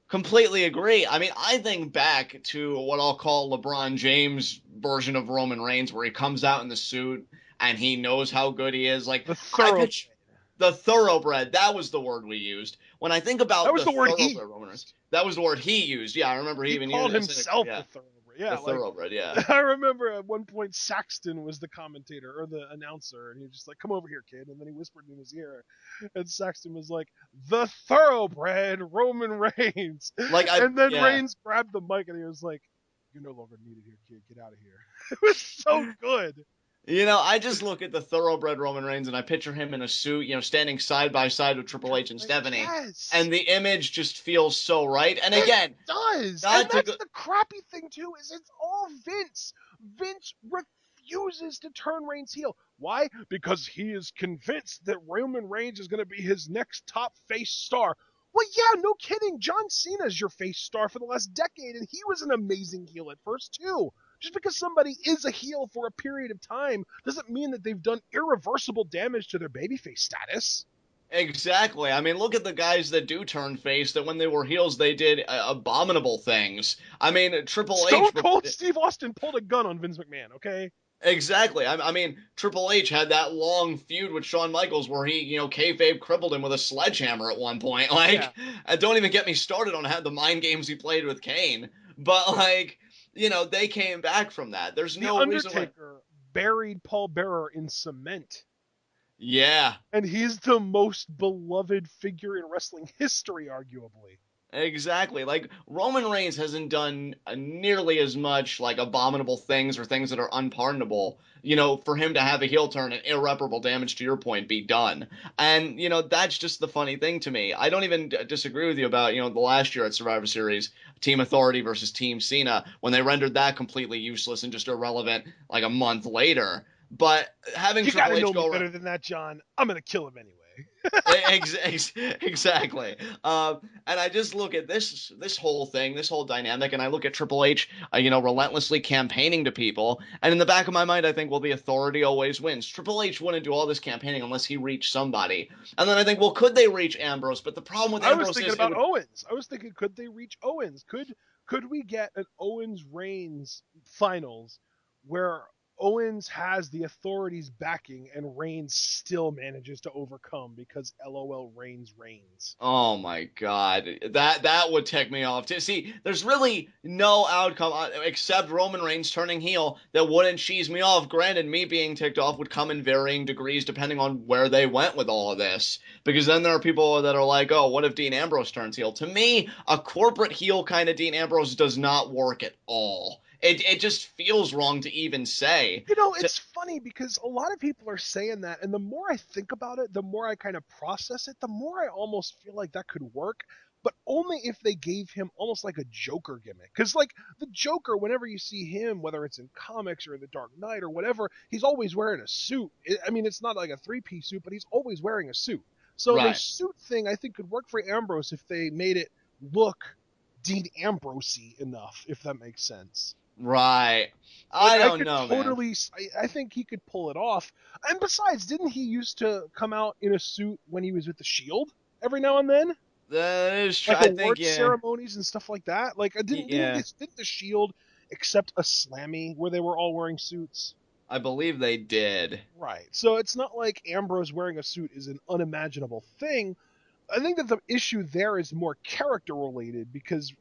Completely agree. I mean, I think back to what I'll call LeBron James' version of Roman Reigns, where he comes out in the suit and he knows how good he is. Like, The I thorough. pitch the thoroughbred. That was the word we used. When I think That about was the the word he thoroughbred Roman Reigns, used. that was the word he used. Yeah, I remember he He even called used it. himself Yeah. the thoroughbred. thoroughbred. Yeah, The like thoroughbred, yeah. I remember at one point Saxton was the commentator or the announcer, and he was just like, "Come over here, kid," and then he whispered in his ear, and Saxton was like, "The thoroughbred Roman Reigns," Like and then yeah. Reigns grabbed the mic and he was like, "You're no longer needed here, kid. Get out of here." It was so good. I just look at the thoroughbred Roman Reigns and I picture him in a suit, standing side by side with Triple H and Triple H, Stephanie, yes. and the image just feels so right. And It again, does. And not to that's go, the crappy thing too, is it's all Vince. Vince refuses to turn Reigns heel. Why? Because he is convinced that Roman Reigns is going to be his next top face star. Well, yeah, no kidding. John Cena's your face star for the last decade, and he was an amazing heel at first too. Just because somebody is a heel for a period of time doesn't mean that they've done irreversible damage to their babyface status. exactly. I mean, look at the guys that do turn face. That when they were heels, they did abominable things. I mean, Triple Stone H. Cold Steve Austin pulled a gun on Vince McMahon, okay? Exactly. I mean, Triple H had that long feud with Shawn Michaels where he, kayfabe crippled him with a sledgehammer at one point. Yeah. Like, don't even get me started on how the mind games he played with Kane. But like, they came back from that. There's The no reason why. Undertaker buried Paul Bearer in cement, Yeah, and he's the most beloved figure in wrestling history, arguably. exactly. Like Roman Reigns hasn't done nearly as much like abominable things or things that are unpardonable, for him to have a heel turn and irreparable damage to your point be done. And that's just the funny thing to me. I don't even disagree with you about, the last year at Survivor Series, Team Authority versus Team Cena when they rendered that completely useless and just irrelevant like a month later. But having You gotta Triple H know me go around better than that, John. I'm gonna kill him anyway. Exactly. And I just look at this whole thing, this whole dynamic, and I look at Triple H, relentlessly campaigning to people. And in the back of my mind, I think, well, the authority always wins. Triple H wouldn't do all this campaigning unless he reached somebody. And then I think, well, could they reach Ambrose? But the problem with I was Ambrose thinking is it about would. Owens. I was thinking, could they reach Owens? Could we get an Owens Reigns finals where Owens has the authority's backing and Reigns still manages to overcome because LOL Reigns reigns? Oh my God, that would tick me off. To see, there's really no outcome except Roman Reigns turning heel that wouldn't cheese me off. Granted, me being ticked off would come in varying degrees depending on where they went with all of this. Because then there are people that are like, oh, what if Dean Ambrose turns heel? To me, a corporate heel kind of Dean Ambrose does not work at all. It just feels wrong to even say. It's funny because a lot of people are saying that, and the more I think about it, the more I kind of process it, the more I almost feel like that could work, but only if they gave him almost like a Joker gimmick. Because, like, the Joker, whenever you see him, whether it's in comics or in The Dark Knight or whatever, he's always wearing a suit. I mean, it's not like a three-piece suit, but he's always wearing a suit. So the Right. suit thing, I think, could work for Ambrose if they made it look Dean Ambrose-y enough, if that makes sense. Right. Like I I don't could know, man. totally, I think he could pull it off. And besides, didn't he used to come out in a suit when he was with the Shield every now and then, That is true. like I think, award yeah. ceremonies and stuff like that? Like, Yeah. didn't the Shield accept a Slammy where they were all wearing suits? I believe they did. Right. So it's not like Ambrose wearing a suit is an unimaginable thing. I think that the issue there is more character related because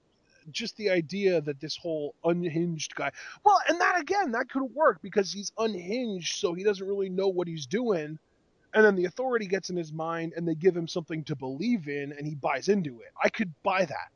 just the idea that this whole unhinged guy, well, and that again, that could work because he's unhinged, so he doesn't really know what he's doing, and then the authority gets in his mind and they give him something to believe in and he buys into it. I could buy that.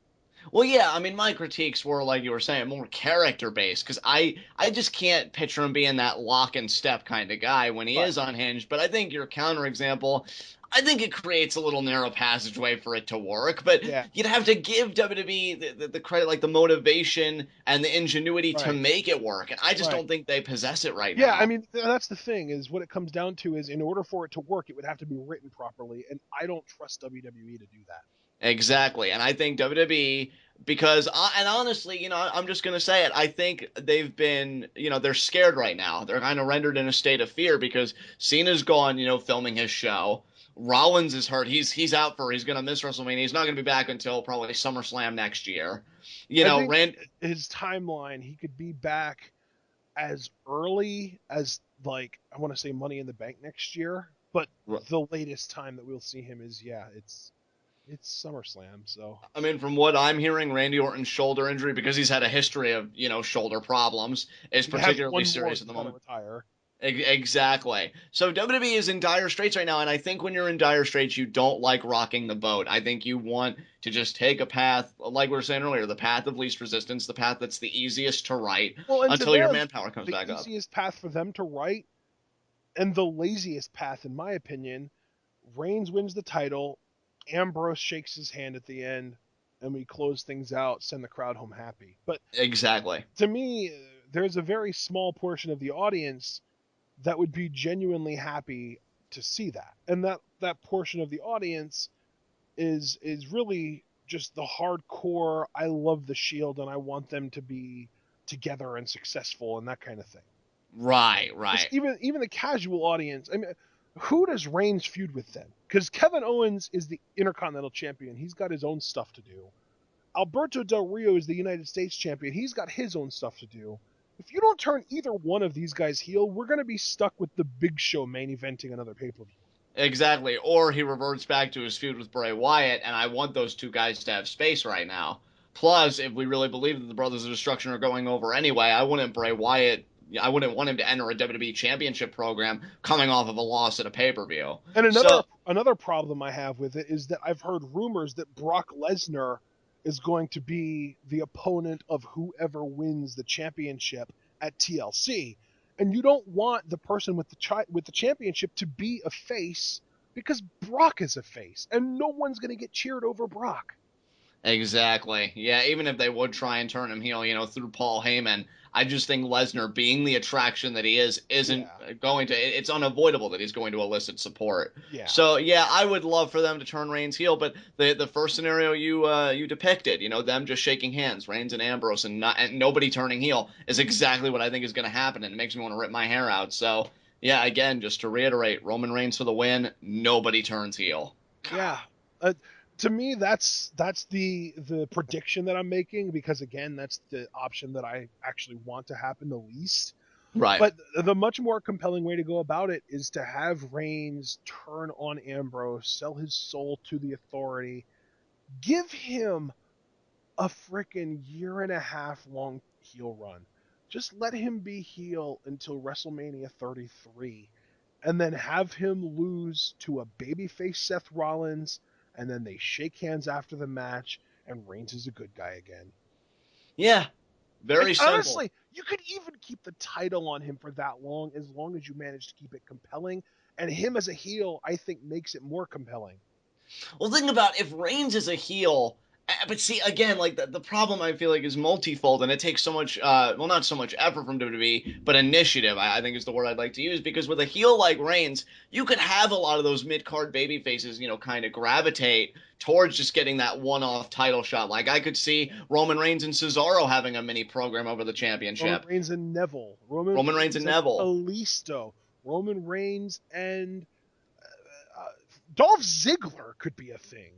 Well, yeah, I mean, my critiques were, like you were saying, more character based because I just can't picture him being that lock and step kind of guy when he Right. is unhinged. But I think your counterexample, I think it creates a little narrow passageway for it to work. But Yeah. you'd have to give WWE the credit, like the motivation and the ingenuity to Right. make it work. And I just Right. don't think they possess it right Yeah, I now. mean that's the thing is what it comes down to is in order for it to work, it would have to be written properly, and I don't trust WWE to do that. Exactly. And I think WWE, because, and honestly, I'm just going to say it. I think they've been, they're scared right now. They're kind of rendered in a state of fear because Cena's gone, filming his show. Rollins is hurt. He's going to miss WrestleMania. He's not going to be back until probably SummerSlam next year. I think Rand, his timeline, he could be back as early as like I want to say Money in the Bank next year, but the latest time that we'll see him is it's It's SummerSlam, so I mean, from what I'm hearing, Randy Orton's shoulder injury, because he's had a history of, shoulder problems, is he has particularly one more. serious at He's the got to moment. retire. Exactly. So WWE is in dire straits right now, and I think when you're in dire straits, you don't like rocking the boat. I think you want to just take a path, like we were saying earlier, the path of least resistance, the path that's the easiest to write Well, and to until your them, manpower comes the back up. easiest path for them to write and the laziest path, in my opinion, Reigns wins the title, Ambrose shakes his hand at the end, and we close things out, send the crowd home happy. But Exactly. to me, there's a very small portion of the audience that would be genuinely happy to see that. And that portion of the audience is really just the hardcore I love the Shield and I want them to be together and successful and that kind of thing. Right, Because right. even the casual audience, I mean, who does Reigns feud with then? Because Kevin Owens is the Intercontinental Champion. He's got his own stuff to do. Alberto Del Rio is the United States Champion. He's got his own stuff to do. If you don't turn either one of these guys heel, we're going to be stuck with the Big Show main eventing another pay per view. Exactly. Or he reverts back to his feud with Bray Wyatt, and I want those two guys to have space right now. Plus, if we really believe that the Brothers of Destruction are going over anyway, I wouldn't want him to enter a WWE Championship program coming off of a loss at a pay per view. And So, another problem I have with it is that I've heard rumors that Brock Lesnar is going to be the opponent of whoever wins the championship at TLC. And you don't want the person with the championship to be a face because Brock is a face and no one's going to get cheered over Brock. exactly. Yeah, even if they would try and turn him heel, through Paul Heyman, I just think Lesnar, being the attraction that he is, isn't Yeah. going to. It's unavoidable that he's going to elicit support. Yeah. So yeah, I would love for them to turn Reigns heel, but the first scenario you depicted, them just shaking hands, Reigns and Ambrose, and nobody turning heel, is exactly what I think is going to happen, and it makes me want to rip my hair out. So yeah, again, just to reiterate, Roman Reigns for the win. Nobody turns heel. Yeah. Uh, to me, that's the prediction that I'm making because again, that's the option that I actually want to happen the least. Right. But the much more compelling way to go about it is to have Reigns turn on Ambrose, sell his soul to the Authority, give him a freaking year and a half long heel run. Just let him be heel until WrestleMania 33 and then have him lose to a babyface Seth Rollins and then they shake hands after the match and Reigns is a good guy again. Yeah. And Very simple. honestly, you could even keep the title on him for that long as you manage to keep it compelling. And him as a heel, I think, makes it more compelling. Well, think about if Reigns is a heel, but see again, like the problem I feel like is multifold, and it takes so much, well, not so much effort from WWE, but initiative. I think is the word I'd like to use because with a heel like Reigns, you could have a lot of those mid card baby faces, kind of gravitate towards just getting that one off title shot. Like I could see Roman Reigns and Cesaro having a mini program over the Roman championship. Reigns and Neville, Roman Roman Reigns and Reigns and Neville. Kalisto, Roman Reigns and uh, Dolph Ziggler could be a thing.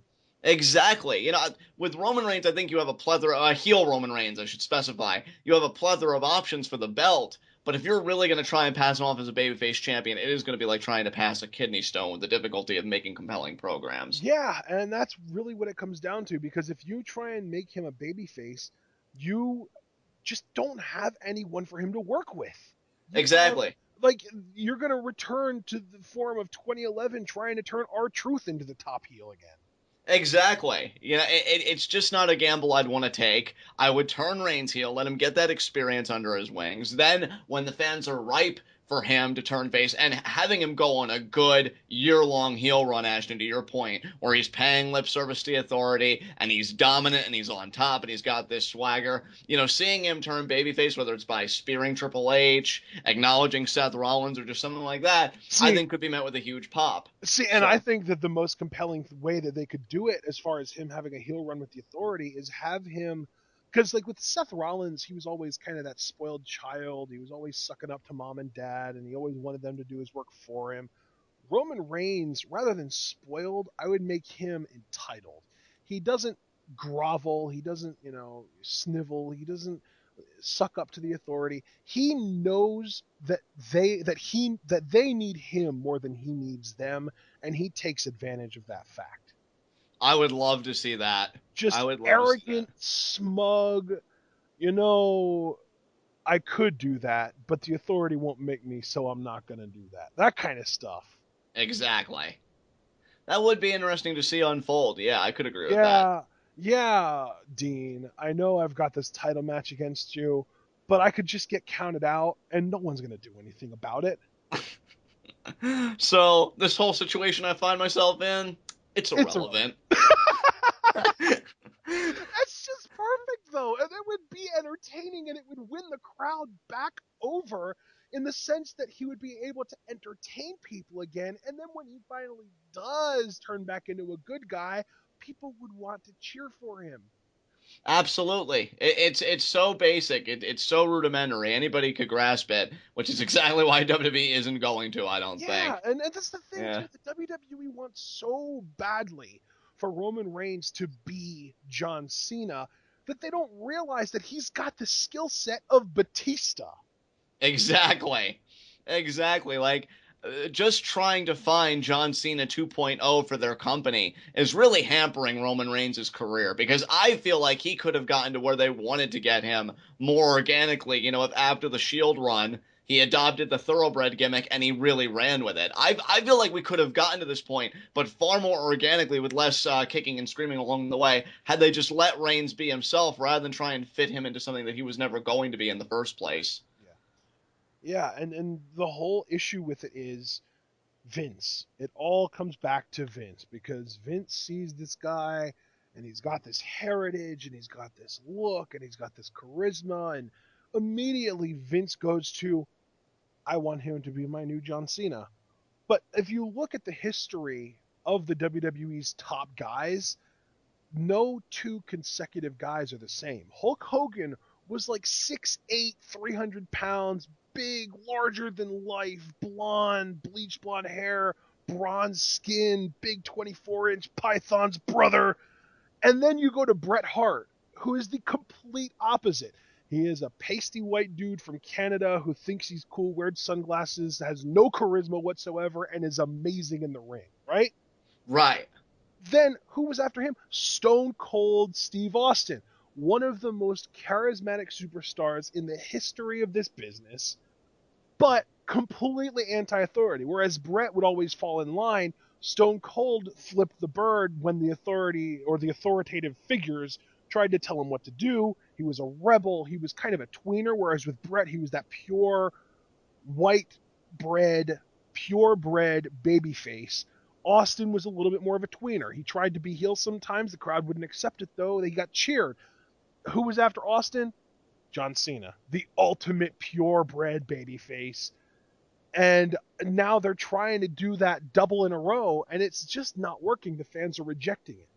Exactly. With Roman Reigns, I think you have a plethora, heel Roman Reigns, I should specify. You have a plethora of options for the belt, but if you're really going to try and pass him off as a babyface champion, it is going to be like trying to pass a kidney stone with the difficulty of making compelling programs. Yeah, and that's really what it comes down to because if you try and make him a babyface, you just don't have anyone for him to work with. You have Exactly. like you're going to return to the form of 2011 trying to turn R-Truth into the top heel again. Exactly. It's just not a gamble I'd want to take. I would turn Reigns heel, let him get that experience under his wings. Then, when the fans are ripe for him to turn face, and having him go on a good year-long heel run, Ashton, to your point, where he's paying lip service to the Authority, and he's dominant, and he's on top, and he's got this swagger. Seeing him turn babyface, whether it's by spearing Triple H, acknowledging Seth Rollins, or just something like that, I See, think could be met with a huge pop. and I So, think that the most compelling way that they could do it, as far as him having a heel run with the Authority, is have him, because like with Seth Rollins, he was always kind of that spoiled child. He was always sucking up to mom and dad, and he always wanted them to do his work for him. Roman Reigns, rather than spoiled, I would make him entitled. He doesn't grovel. He doesn't, snivel. He doesn't suck up to the Authority. He knows that they need him more than he needs them, and he takes advantage of that fact. I would love to see that. I Just would love to see that. arrogant, smug, you know, I could do that, but the authority won't make me, so I'm not going to do that. That kind of stuff. Exactly. That would be interesting to see unfold. Yeah, I could agree with that. Yeah, yeah, Dean, I know I've got this title match against you, but I could just get counted out and no one's going to do anything about it. So, this whole situation I find myself in, it's It's irrelevant. irrelevant. That's just perfect, though. And it would be entertaining and it would win the crowd back over in the sense that he would be able to entertain people again. And then when he finally does turn back into a good guy, people would want to cheer for him. Absolutely. It's so basic. It's so rudimentary. Anybody could grasp it, which is exactly why WWE isn't going to, I don't Yeah, think. and that's the thing, Yeah. too. The WWE wants so badly for Roman Reigns to be John Cena that they don't realize that he's got the skill set of Batista. Exactly. Exactly. Like, just trying to find John Cena 2.0 for their company is really hampering Roman Reigns' career because I feel like he could have gotten to where they wanted to get him more organically. You know, if after the Shield run, he adopted the thoroughbred gimmick and he really ran with it. I feel like we could have gotten to this point, but far more organically with less kicking and screaming along the way had they just let Reigns be himself rather than try and fit him into something that he was never going to be in the first place. Yeah. Yeah, and the whole issue with it is Vince. It all comes back to Vince because Vince sees this guy and he's got this heritage and he's got this look and he's got this charisma and immediately Vince goes to I want him to be my new John Cena. But if you look at the history of the WWE's top guys, no two consecutive guys are the same. Hulk Hogan was like 6'8", 300 pounds, big, larger than life, blonde, bleach blonde hair, bronze skin, big 24-inch python's brother. And then you go to Bret Hart, who is the complete opposite. He is a pasty white dude from Canada who thinks he's cool, wears sunglasses, has no charisma whatsoever, and is amazing in the ring, right? Right. Then who was after him? Stone Cold Steve Austin, one of the most charismatic superstars in the history of this business, but completely anti-authority. Whereas Brett would always fall in line, Stone Cold flipped the bird when the authority or the authoritative figures tried to tell him what to do. He was a rebel. He was kind of a tweener, whereas with Brett, he was that pure white bread, purebred babyface. Austin was a little bit more of a tweener. He tried to be heel sometimes. The crowd wouldn't accept it, though. They got cheered. Who was after Austin? John Cena, the ultimate purebred babyface. And now they're trying to do that double in a row, and it's just not working. The fans are rejecting it.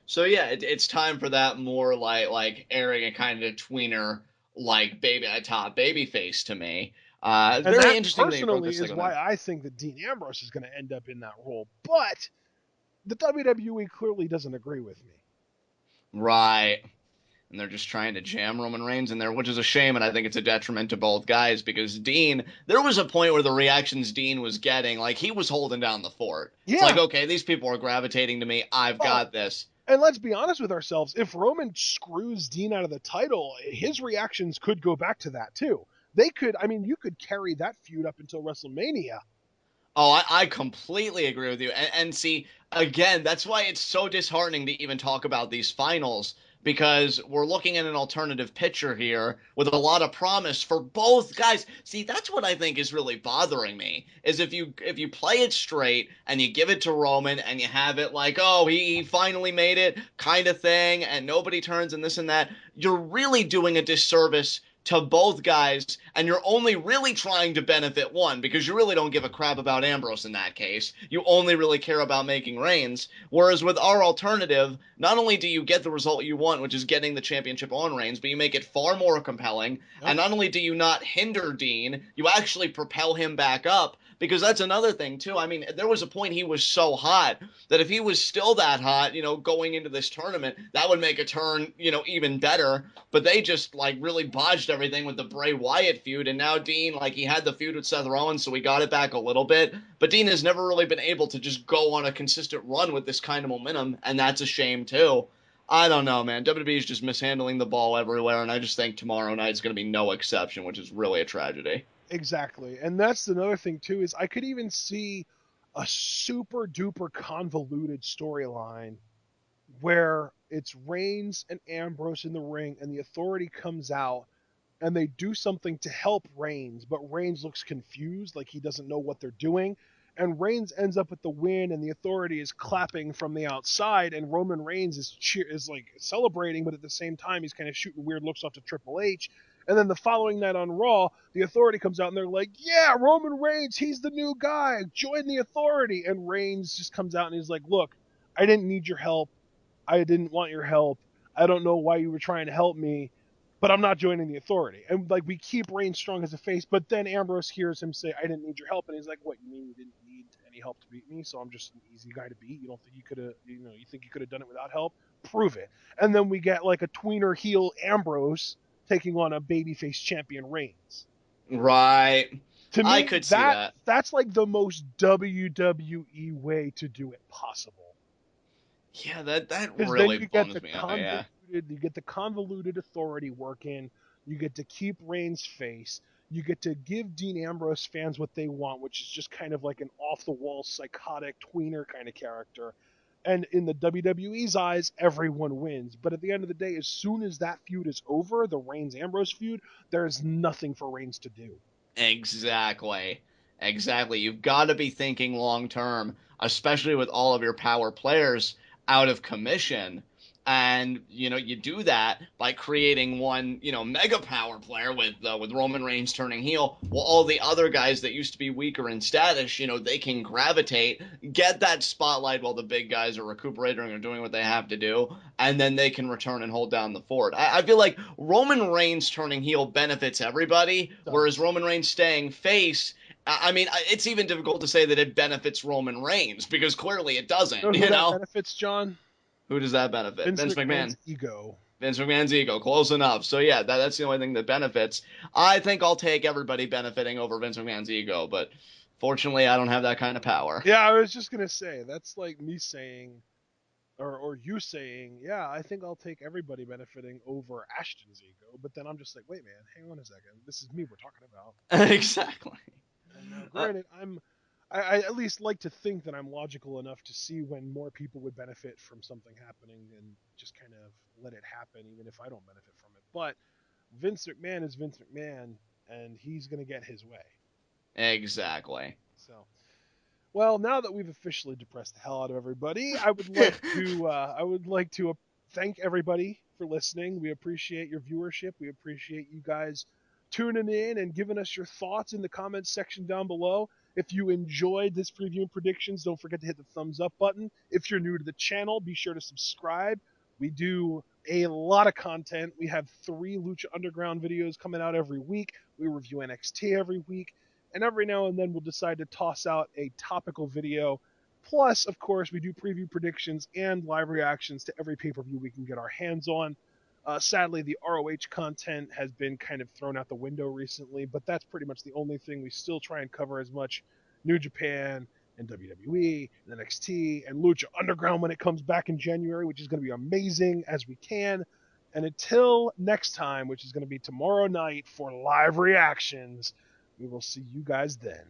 So yeah, it's time for that more like arrogant kind of tweener like baby top baby face to me. And Very that interesting that you broke personally this is like on that. why I think that Dean Ambrose is going to end up in that role. But the WWE clearly doesn't agree with me. Right. And they're just trying to jam Roman Reigns in there, which is a shame, and I think it's a detriment to both guys because Dean, there was a point where the reactions Dean was getting, like he was holding down the fort. It's like, Yeah. okay, these people are gravitating to me. I've Oh, got this. and let's be honest with ourselves. If Roman screws Dean out of the title, his reactions could go back to that too. They could, I mean, you could carry that feud up until WrestleMania. Oh, I completely agree with you. And see, again, that's why it's so disheartening to even talk about these finals because we're looking at an alternative picture here with a lot of promise for both guys. See, that's what I think is really bothering me is if you play it straight and you give it to Roman and you have it like, oh, he finally made it kind of thing and nobody turns and this and that, you're really doing a disservice to both guys, and you're only really trying to benefit one because you really don't give a crap about Ambrose in that case. You only really care about making Reigns. Whereas with our alternative, not only do you get the result you want, which is getting the championship on Reigns, but you make it far more compelling. Yep. And not only do you not hinder Dean, you actually propel him back up because that's another thing too. I mean, there was a point he was so hot that if he was still that hot, going into this tournament, that would make a turn, even better. But they just like really bodged everything with the Bray Wyatt feud, and now Dean, like, he had the feud with Seth Rollins, so we got it back a little bit. But Dean has never really been able to just go on a consistent run with this kind of momentum, and that's a shame too. I don't know, man. WWE is just mishandling the ball everywhere, and I just think tomorrow night's going to be no exception, which is really a tragedy. Exactly. And that's another thing too, is I could even see a super duper convoluted storyline where it's Reigns and Ambrose in the ring and the Authority comes out and they do something to help Reigns, but Reigns looks confused, like he doesn't know what they're doing. And Reigns ends up with the win, and the Authority is clapping from the outside, and Roman Reigns is like celebrating, but at the same time he's kind of shooting weird looks off to Triple H. And then the following night on Raw, the Authority comes out and they're like, "Yeah, Roman Reigns, he's the new guy. Join the Authority." And Reigns just comes out and he's like, "Look, I didn't need your help. I didn't want your help. I don't know why you were trying to help me, but I'm not joining the Authority." And like we keep Reigns strong as a face, but then Ambrose hears him say, "I didn't need your help," and he's like, "What? You mean you didn't need any help to beat me? So I'm just an easy guy to beat? You don't think you could have? You think you could have done it without help? Prove it." And then we get like a tweener heel Ambrose taking on a babyface champion Reigns. Right. To I me, could see that. that's like the most WWE way to do it possible. Yeah, that Because then really bums me out. Yeah. you get the convoluted Authority working, you get to keep Reigns face, you get to give Dean Ambrose fans what they want, which is just kind of like an off the wall psychotic tweener kind of character. And in the WWE's eyes, everyone wins. But at the end of the day, as soon as that feud is over, the Reigns Ambrose feud, there's nothing for Reigns to do. Exactly. Exactly. You've got to be thinking long term, especially with all of your power players out of commission. And you do that by creating one, mega power player with Roman Reigns turning heel, while all the other guys that used to be weaker in status, they can gravitate, get that spotlight while the big guys are recuperating or doing what they have to do, and then they can return and hold down the fort. I feel like Roman Reigns turning heel benefits everybody, It whereas does. Roman Reigns staying face, I mean, it's even difficult to say that it benefits Roman Reigns because clearly it You doesn't. know who that benefits, John? Who does that benefit? Vince Vince McMahon. McMahon's ego. Vince McMahon's ego, close enough. So yeah, that's the only thing that benefits. I think I'll take everybody benefiting over Vince McMahon's ego, but fortunately, I don't have that kind of power. Yeah, I was just gonna say that's like me saying, or you saying, yeah, I think I'll take everybody benefiting over Ashton's ego. But then I'm just like, wait, man, hang on a second. This is me we're talking about. Exactly. And now, Uh, granted, I at least like to think that I'm logical enough to see when more people would benefit from something happening and just kind of let it happen, even if I don't benefit from it. But Vince McMahon is Vince McMahon, and he's gonna get his way. exactly. So. Well, now that we've officially depressed the hell out of everybody, I would like to thank everybody for listening. We appreciate your viewership. We appreciate you guys tuning in and giving us your thoughts in the comments section down below. If you enjoyed this preview and predictions, don't forget to hit the thumbs up button. If you're new to the channel, be sure to subscribe. We do a lot of content. We have 3 Lucha Underground videos coming out every week. We review NXT every week, and every now and then we'll decide to toss out a topical video. Plus, of course, we do preview predictions and live reactions to every pay-per-view we can get our hands on. Sadly, the ROH content has been kind of thrown out the window recently, but that's pretty much the only thing we still try and cover as much New Japan and WWE and NXT and Lucha Underground when it comes back in January, which is going to be amazing as we can. And until next time, which is going to be tomorrow night for live reactions, we will see you guys then.